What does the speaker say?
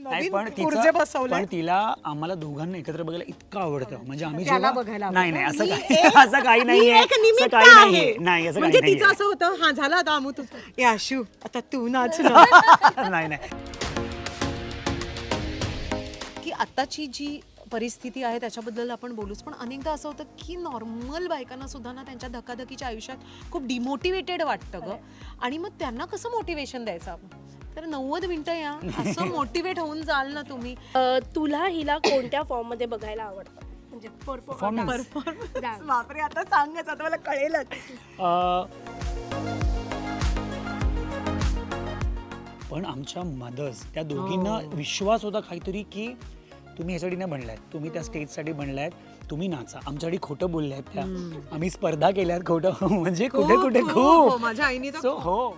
नाही, पण पुर्जे बसवले. पण तिला आम्हाला दोघांना एकत्र बघायला इतकं आवडतं म्हणजे आम्ही त्याला जेव्हा बघायला नाही नाही असं मी काही एक- असं काही मी नाहीये एक असं निमित्त काही आहे. नाहीये नाही असं म्हणजे काही तिचं नाहीये असं होतं हा झाला आता अमू तू ए आशू आता तू नाच ना. नाही नाही की आताची जी परिस्थिती आहे त्याच्याबद्दल आपण बोलूच पण अनेकदा असं होतं की नॉर्मल बायकांना सुद्धा ना त्यांच्या धकाधकीच्या आयुष्यात खूप डिमोटिवेटेड वाटतं ग आणि मग त्यांना कसं मोटिवेशन द्यायचं आपण तर 90 मिनिटं या असं मोटिवेट होऊन जाल ना तुम्ही. तुला हिला कोणत्या फॉर्म मध्ये बघायला आवडतं म्हणजे Performance. बापरे आता सांगच आता मला कळेलच. पण आमच्या मदर्स त्या दोघींना विश्वास होता काहीतरी की तुम्ही ह्यासाठी नाही बनलायत तुम्ही त्या स्टेजसाठी बनलायत तुम्ही नाचा आमच्यासाठी खोटं बोलल्यात त्या आम्ही स्पर्धा केल्यात खोटं म्हणजे कुठे कुठे हो, खूप माझ्या आईने तर So, हो